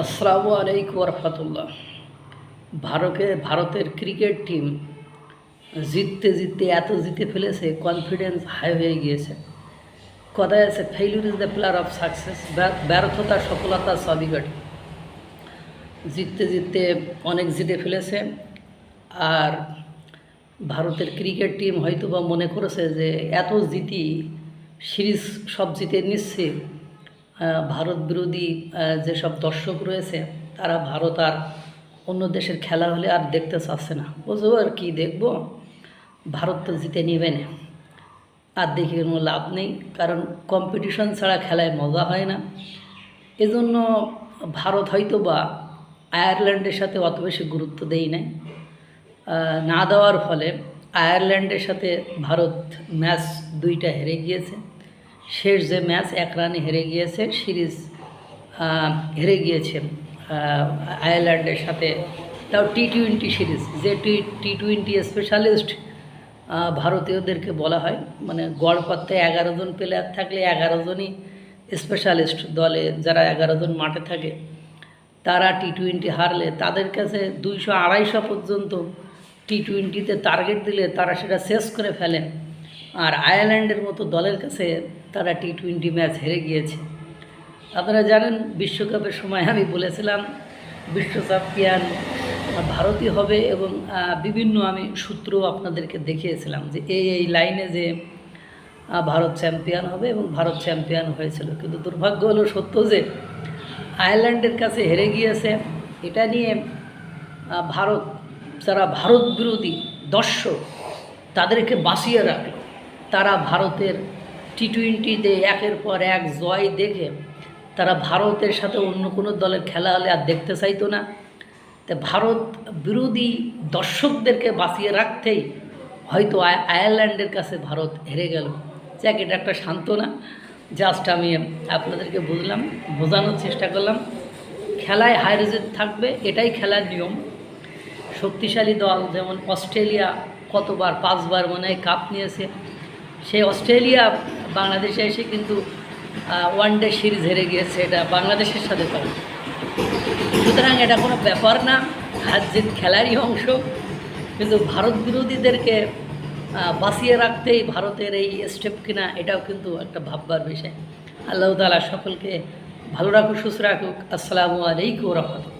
আসসালামু আলাইকুম রহমতুল্লাহ। ভারতের ক্রিকেট টিম জিততে জিততে এত জিতে ফেলেছে, কনফিডেন্স হাই হয়ে গিয়েছে। কথায় আছে, failure is the pillar of success. ব্যর্থতা সফলতার চাবিকাঠি। জিততে জিততে অনেক জিতে ফেলেছে। আর ভারতের ক্রিকেট টিম হয়তো বা মনে করেছে যে এত জিতি, সিরিজ সব জিতে নিচ্ছে, ভারত বিরোধী যেসব দর্শক রয়েছে তারা ভারত আর অন্য দেশের খেলা হলে আর দেখতে চাচ্ছে না। বুঝবো আর কি দেখব, ভারত তো জিতে নেবে না, আর দেখে কোনো লাভ নেই, কারণ কম্পিটিশন ছাড়া খেলায় মজা হয় না। এজন্য ভারত হয়তো বা আয়ারল্যান্ডের সাথে অত বেশি গুরুত্ব দেয় নাই। না দেওয়ার ফলে আয়ারল্যান্ডের সাথে ভারত ম্যাচ দুইটা হেরে গিয়েছে। শেষ যে ম্যাচ 1 রানে হেরে গিয়েছে, সিরিজ হেরে গিয়েছে আয়ারল্যান্ডের সাথে, তাও টি-20 সিরিজ। যে টি-20 স্পেশালিস্ট ভারতীয়দেরকে বলা হয়, মানে গড় পাত্রে 11 জন প্লেয়ার থাকলে 11 জনই স্পেশালিস্ট। দলে যারা 11 জন মাঠে থাকে তারা টি-20 হারলে তাদের কাছে 200-250 পর্যন্ত টি-20তে টার্গেট দিলে তারা সেটা শেষ করে ফেলে। আর আয়ারল্যান্ডের মতো দলের কাছে তারা টি-20 ম্যাচ হেরে গিয়েছে। আপনারা জানেন, বিশ্বকাপের সময় আমি বলেছিলাম বিশ্ব চ্যাম্পিয়ন ভারতই হবে, এবং বিভিন্ন আমি সূত্র আপনাদেরকে দেখিয়েছিলাম যে এই লাইনে যে ভারত চ্যাম্পিয়ন হবে, এবং ভারত চ্যাম্পিয়ন হয়েছিল। কিন্তু দুর্ভাগ্য হলো সত্য যে আয়ারল্যান্ডের কাছে হেরে গিয়েছে। এটা নিয়ে ভারত, যারা ভারত বিরোধী দর্শক তাদেরকে বাঁচিয়ে রাখল। তারা ভারতের টি-20তে একের পর এক জয় দেখে তারা ভারতের সাথে অন্য কোনো দলের খেলা হলে আর দেখতে চাইতো না। তো ভারত বিরোধী দর্শকদেরকে বাঁচিয়ে রাখতেই হয়তো আয়ারল্যান্ডের কাছে ভারত হেরে গেল। যাক, এটা একটা সান্ত্বনা। জাস্ট আমি আপনাদেরকে বোঝানোর চেষ্টা করলাম। খেলায় হাই রেজাল্ট থাকবে, এটাই খেলার নিয়ম। শক্তিশালী দল যেমন অস্ট্রেলিয়া কতবার, 5 বার মনে হয় কাপ নিয়েছে, সেই অস্ট্রেলিয়া বাংলাদেশে এসে কিন্তু ওয়ানডে সিরিজ হেরে গিয়েছে, এটা বাংলাদেশের সাথে করে। সুতরাং এটা কোনো ব্যাপার না, হার জিত খেলারই অংশ। কিন্তু ভারত বিরোধীদেরকে বাঁচিয়ে রাখতেই ভারতের এই স্টেপ কিনা, এটাও কিন্তু একটা ভাববার বিষয়। আল্লাহ তাআলা সকলকে ভালো রাখুক, সুস্থ রাখুক। আসসালামু আলাইকুম ওয়া রাহমাতুল্লাহ।